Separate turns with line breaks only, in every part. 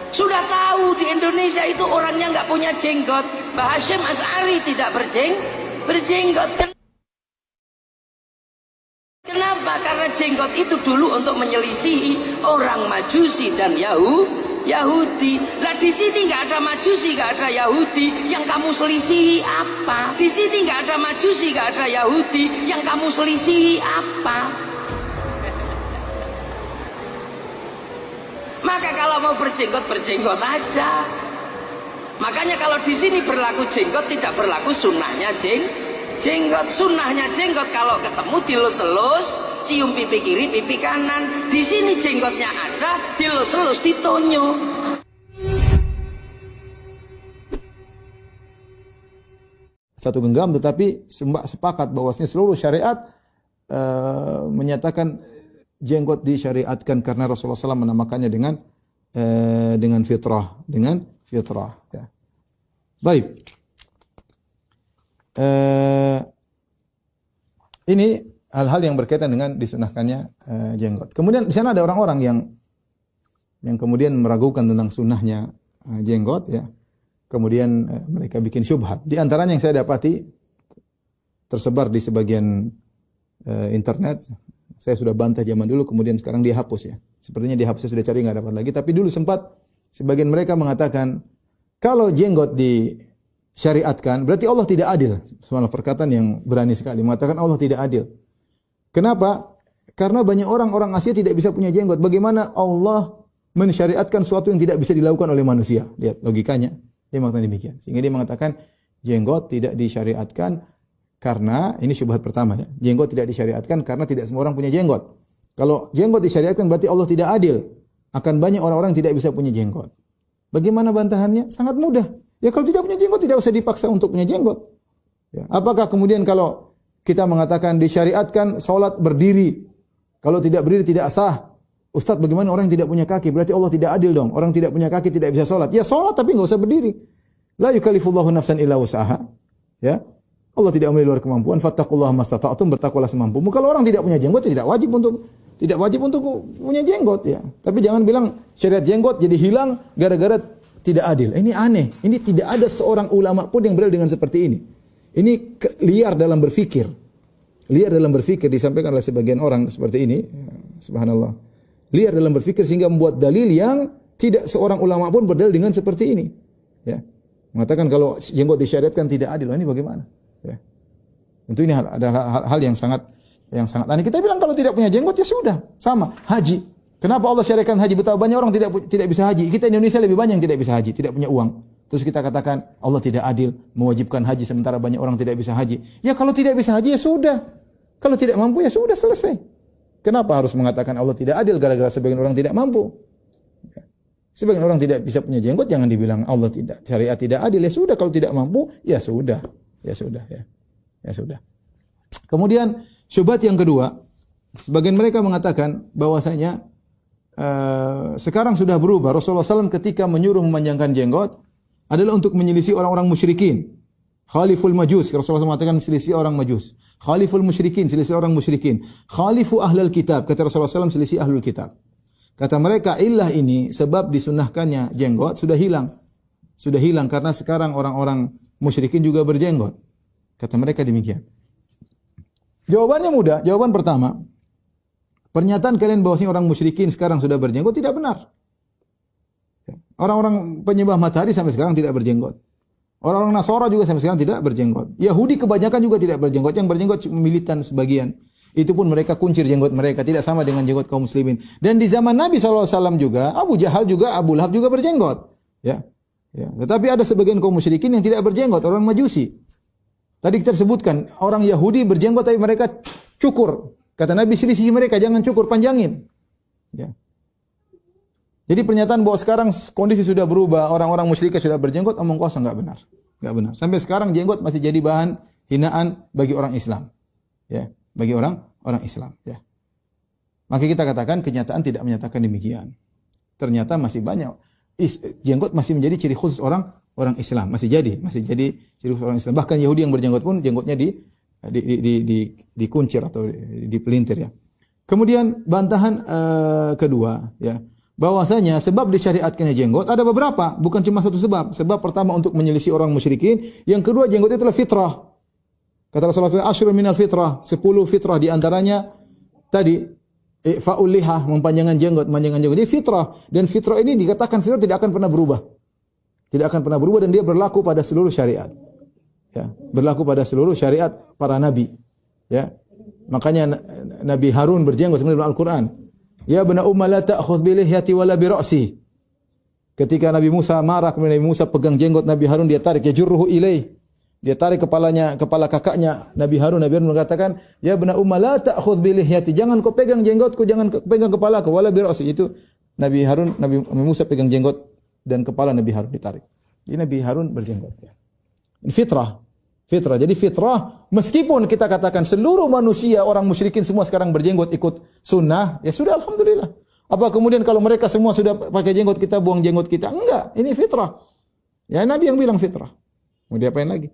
Sudah tahu di Indonesia itu orangnya nggak punya jenggot. Mbah Hasyim Asy'ari tidak berjenggot. Kenapa? Karena jenggot itu dulu untuk menyelisihi orang Majusi dan Yahudi. Lah di sini nggak ada Majusi, nggak ada Yahudi, yang kamu selisihi apa? Di sini nggak ada Majusi, nggak ada Yahudi, yang kamu selisihi apa? Maka kalau mau berjenggot aja. Makanya kalau di sini berlaku jenggot, tidak berlaku sunnahnya jenggot. Sunnahnya jenggot kalau ketemu dilus-elus, cium pipi kiri, pipi kanan. Di sini jenggotnya ada, dilus-elus, ditonyo.
Satu genggam, tetapi sepakat bahwasanya seluruh syariat menyatakan jenggot disyariatkan karena Rasulullah SAW menamakannya dengan fitrah, Ya. Baik. Ini hal-hal yang berkaitan dengan disunahkannya jenggot. Kemudian di sana ada orang-orang yang kemudian meragukan tentang sunnahnya jenggot, ya. Kemudian mereka bikin syubhat. Di antaranya yang saya dapati tersebar di sebagian internet. Saya sudah bantah zaman dulu, kemudian sekarang dihapus, ya. Sepertinya dihapus, saya sudah cari nggak dapat lagi. Tapi dulu sempat sebagian mereka mengatakan kalau jenggot disyariatkan berarti Allah tidak adil. Sebuah perkataan yang berani sekali mengatakan Allah tidak adil. Kenapa? Karena banyak orang Asia tidak bisa punya jenggot. Bagaimana Allah mensyariatkan sesuatu yang tidak bisa dilakukan oleh manusia? Lihat logikanya. Dia mengatakan demikian. Sehingga dia mengatakan jenggot tidak disyariatkan karena, ini syubhat pertama, ya. Jenggot tidak disyariatkan karena tidak semua orang punya jenggot. Kalau jenggot disyariatkan berarti Allah tidak adil. Akan banyak orang-orang yang tidak bisa punya jenggot. Bagaimana bantahannya? Sangat mudah. Ya kalau tidak punya jenggot tidak usah dipaksa untuk punya jenggot. Ya. Apakah kemudian kalau kita mengatakan disyariatkan salat berdiri, kalau tidak berdiri tidak sah? Ustaz, bagaimana orang yang tidak punya kaki? Berarti Allah tidak adil dong. Orang tidak punya kaki tidak bisa salat. Ya salat tapi enggak usah berdiri. La yukallifullahu nafsan illa wus'aha. Ya. Allah tidak memberi luar kemampuan. Fattaqullaha mastata'tum, bertakwalah semampumu. Kalau orang tidak punya jenggot tidak wajib untuk punya jenggot, ya. Tapi jangan bilang syariat jenggot jadi hilang gara-gara tidak adil. Ini aneh. Ini tidak ada seorang ulama pun yang berdalil dengan seperti ini. Ini liar dalam berfikir. Liar dalam berfikir disampaikan oleh sebagian orang seperti ini. Subhanallah. Liar dalam berfikir sehingga membuat dalil yang tidak seorang ulama pun berdalil dengan seperti ini. Ya. Mengatakan kalau jenggot disyariatkan tidak adil. Ini bagaimana? Ya. Tentu ini adalah hal yang sangat aneh. Kita bilang kalau tidak punya jenggot ya sudah, sama. Haji. Kenapa Allah syariatkan haji? Betapa banyak orang tidak bisa haji. Kita Indonesia lebih banyak yang tidak bisa haji, tidak punya uang. Terus kita katakan Allah tidak adil mewajibkan haji sementara banyak orang tidak bisa haji. Ya kalau tidak bisa haji ya sudah. Kalau tidak mampu ya sudah, selesai. Kenapa harus mengatakan Allah tidak adil gara-gara sebagian orang tidak mampu? Sebagian orang tidak bisa punya jenggot, jangan dibilang Allah tidak, syariat tidak adil. Ya sudah, kalau tidak mampu ya sudah. Ya sudah. Kemudian syubhat yang kedua, sebagian mereka mengatakan bahwasanya sekarang sudah berubah. Rasulullah SAW ketika menyuruh memanjangkan jenggot adalah untuk menyelisih orang-orang musyrikin. Khaliful majus, Rasulullah SAW mengatakan selisih orang majus. Khaliful musyrikin, selisih orang musyrikin. Khalifu ahlul kitab, kata Rasulullah SAW selisih ahlul kitab. Kata mereka illah ini sebab disunahkannya jenggot sudah hilang. Sudah hilang karena sekarang orang-orang musyrikin juga berjenggot. Kata mereka demikian. Jawabannya mudah. Jawaban pertama, pernyataan kalian bahwasanya orang musyrikin sekarang sudah berjenggot tidak benar. Orang-orang penyembah matahari sampai sekarang tidak berjenggot. Orang-orang Nasara juga sampai sekarang tidak berjenggot. Yahudi kebanyakan juga tidak berjenggot. Yang berjenggot militan sebagian. Itu pun mereka kuncir jenggot mereka. Tidak sama dengan jenggot kaum muslimin. Dan di zaman Nabi SAW juga, Abu Jahal juga, Abu Lahab juga berjenggot. Ya. Tetapi ada sebagian kaum musyrikin yang tidak berjenggot. Orang Majusi. Tadi kita sebutkan, orang Yahudi berjenggot tapi mereka cukur. Kata Nabi, selisih mereka, jangan cukur, panjangin. Ya. Jadi pernyataan bahwa sekarang kondisi sudah berubah, orang-orang musyrik sudah berjenggot, omong kosong, enggak benar. Enggak benar. Sampai sekarang jenggot masih jadi bahan hinaan bagi orang Islam. Ya, bagi orang Islam, ya. Maka kita katakan kenyataan tidak menyatakan demikian. Ternyata masih banyak jenggot masih menjadi ciri khusus orang Islam, masih jadi ciri khusus orang Islam. Bahkan Yahudi yang berjenggot pun jenggotnya dikuncir atau dipelintir, ya. Kemudian bantahan kedua, ya. bahwasanya sebab disyariatkannya jenggot ada beberapa, bukan cuma satu sebab. Sebab pertama untuk menyelisih orang musyrikin, yang kedua jenggot itu adalah fitrah. Kata Rasulullah SAW, asyrun minal fitrah, 10 fitrah di antaranya tadi ifa'ul lihah, memanjangkan jenggot. Jadi fitrah, dan fitrah ini dikatakan fitrah tidak akan pernah berubah. Tidak akan pernah berubah, dan dia berlaku pada seluruh syariat. Ya, berlaku pada seluruh syariat para nabi. Ya. Makanya Nabi Harun berjenggot sebenarnya dalam Al-Qur'an. Ya bna umma la ta'khudh bi lihyati wala bi ra'si. Ketika Nabi Musa marah, kemudian Nabi Musa pegang jenggot Nabi Harun, dia tarik, ya jurruhu ilaih. Dia tarik kepala kakaknya Nabi Harun. Nabi Harun mengatakan, "Ya bna umma la ta'khudh bi lihyati." Jangan kau pegang jenggotku, jangan kau pegang kepalaku, wala bi ra'si. Itu Nabi Musa pegang jenggot dan kepala Nabi Harun ditarik. Jadi Nabi Harun berjenggot. Ini fitrah. Fitrah. Jadi fitrah, meskipun kita katakan seluruh manusia, orang musyrikin semua sekarang berjenggot ikut sunnah, ya sudah alhamdulillah. Apa kemudian kalau mereka semua sudah pakai jenggot, kita buang jenggot kita? Enggak, ini fitrah. Ya Nabi yang bilang fitrah. Mau diapain lagi?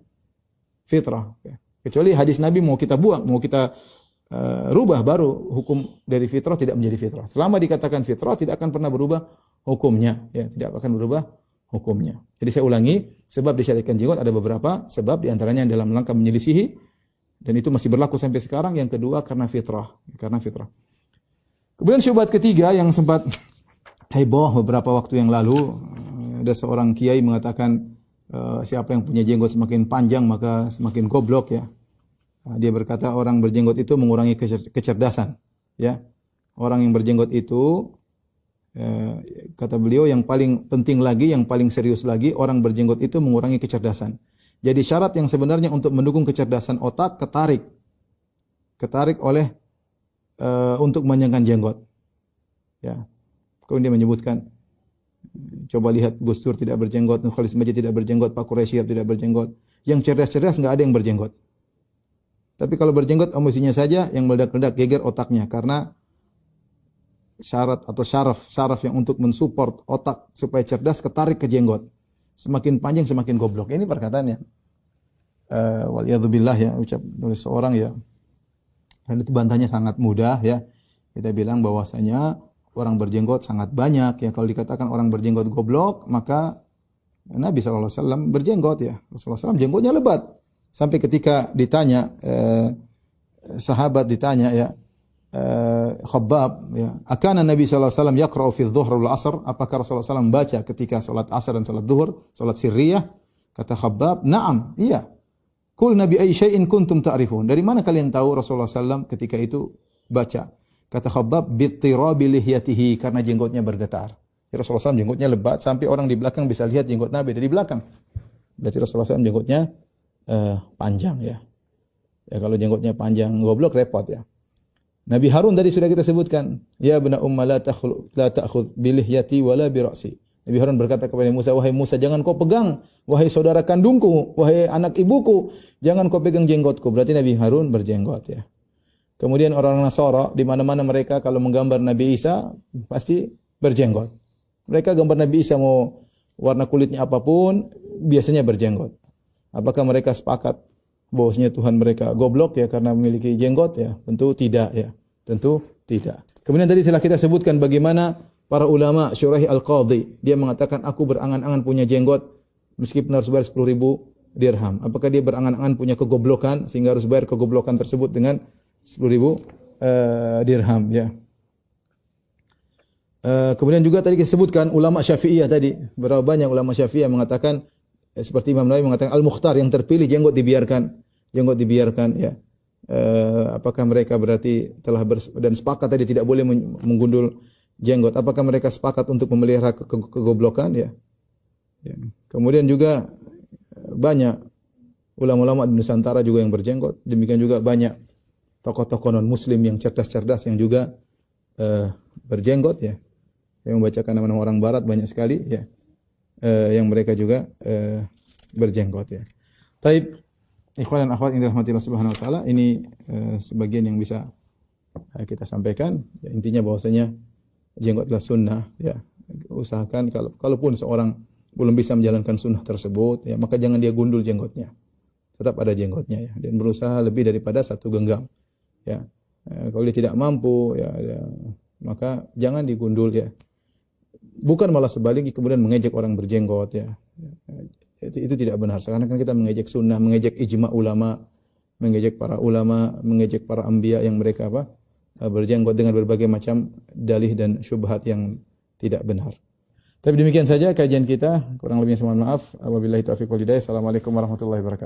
Fitrah. Ya. Kecuali hadis Nabi mau kita buang, mau kita rubah, baru hukum dari fitrah tidak menjadi fitrah. Selama dikatakan fitrah tidak akan pernah berubah hukumnya, ya tidak akan berubah hukumnya. Jadi saya ulangi, sebab disyariatkan jenggot ada beberapa sebab, di antaranya dalam rangka menyelisihi, dan itu masih berlaku sampai sekarang. Yang kedua karena fitrah, Kemudian syubhat ketiga yang sempat heboh beberapa waktu yang lalu, ada seorang kiai mengatakan siapa yang punya jenggot semakin panjang maka semakin goblok, ya. Dia berkata orang berjenggot itu mengurangi kecerdasan, ya. Orang yang berjenggot itu, kata beliau, yang paling penting lagi, yang paling serius lagi, orang berjenggot itu mengurangi kecerdasan. Jadi syarat yang sebenarnya untuk mendukung kecerdasan otak ketarik oleh untuk memanjangkan jenggot. Ya. Kemudian dia menyebutkan, coba lihat Gus Dur tidak berjenggot, Nurkhalis Majid tidak berjenggot, Pak Quraisyihab tidak berjenggot. Yang cerdas-cerdas enggak ada yang berjenggot. Tapi kalau berjenggot emosinya saja yang meledak-ledak, geger otaknya, karena syarat atau syaraf yang untuk mensupport otak supaya cerdas ketarik ke jenggot. Semakin panjang semakin goblok. Ini perkataannya. Waliyadzubillah, ya, ucap oleh seorang, ya. Dan itu bantahnya sangat mudah, ya. Kita bilang bahwasanya orang berjenggot sangat banyak, ya. Kalau dikatakan orang berjenggot goblok, maka Nabi SAW berjenggot, ya. Rasulullah SAW jenggotnya lebat. Sampai ketika ditanya, sahabat ditanya, ya, Khabbab, ya, akana Nabi sallallahu alaihi wasallam yaqra'u fi adh-dhuhr wal 'asr? Apakah Rasulullah SAW baca ketika salat asar dan salat zuhur, salat sirriyah? Kata Khabbab, "Na'am." Iya. Qul nabi ayyi syai'in kuntum ta'rifun? Dari mana kalian tahu Rasulullah SAW ketika itu baca? Kata Khabbab, "Bittirabi lihyatihi," karena jenggotnya bergetar. Ya, Rasulullah SAW jenggotnya lebat sampai orang di belakang bisa lihat jenggot Nabi dari belakang. Berarti Rasulullah SAW jenggotnya panjang, ya. Ya kalau jenggotnya panjang goblok repot, ya. Nabi Harun tadi sudah kita sebutkan, ya bna umma la ta'khudh bi lihyati wala bi ra'si. Nabi Harun berkata kepada Musa, wahai Musa, jangan kau pegang, wahai saudara kandungku, wahai anak ibuku, jangan kau pegang jenggotku. Berarti Nabi Harun berjenggot, ya. Kemudian orang Nasara di mana-mana mereka kalau menggambar Nabi Isa pasti berjenggot. Mereka gambar Nabi Isa mau warna kulitnya apapun biasanya berjenggot. Apakah mereka sepakat bahwasanya Tuhan mereka goblok, ya, karena memiliki jenggot? Ya, tentu tidak, ya. Tentu tidak. Kemudian tadi telah kita sebutkan bagaimana para ulama, Syuraih Al-Qadhi, dia mengatakan aku berangan-angan punya jenggot meskipun harus bayar 10.000 dirham. Apakah dia berangan-angan punya kegoblokan sehingga harus bayar kegoblokan tersebut dengan 10.000 dirham, ya. Kemudian juga tadi kita sebutkan ulama Syafi'iyah tadi, berapa banyak ulama Syafi'iyah mengatakan seperti Imam Nawawi mengatakan Al-Mukhtar, yang terpilih jenggot dibiarkan, ya. Apakah mereka berarti telah dan sepakat tadi tidak boleh menggundul jenggot? Apakah mereka sepakat untuk memelihara kegoblokan? Ya. Kemudian juga banyak ulama-ulama di Nusantara juga yang berjenggot. Demikian juga banyak tokoh-tokoh non-Muslim yang cerdas-cerdas yang juga berjenggot, ya. Yang membacakan nama-nama orang Barat banyak sekali, ya. Yang mereka juga berjenggot, ya. Taib, ikhwan dan akhwat yang dirahmati Allah Subhanahu wa taala, ini sebagian yang bisa kita sampaikan. Ya, intinya bahwasanya jenggot adalah sunnah, ya. Usahakan kalaupun seorang belum bisa menjalankan sunnah tersebut, ya, maka jangan dia gundul jenggotnya. Tetap ada jenggotnya, ya, dan berusaha lebih daripada satu genggam, ya. Kalau dia tidak mampu, ya, maka jangan digundul, ya. bukan malah sebaliknya kemudian mengejek orang berjenggot ya. Itu tidak benar. Sekarang kan kita mengejek sunnah, mengejek ijma ulama, mengejek para ulama, mengejek para anbiya yang mereka berjenggot dengan berbagai macam dalih dan syubhat yang tidak benar. Tapi demikian saja kajian kita, kurang lebihnya mohon maaf. Wabillahi taufiq wal hidayah. Assalamualaikum warahmatullahi wabarakatuh.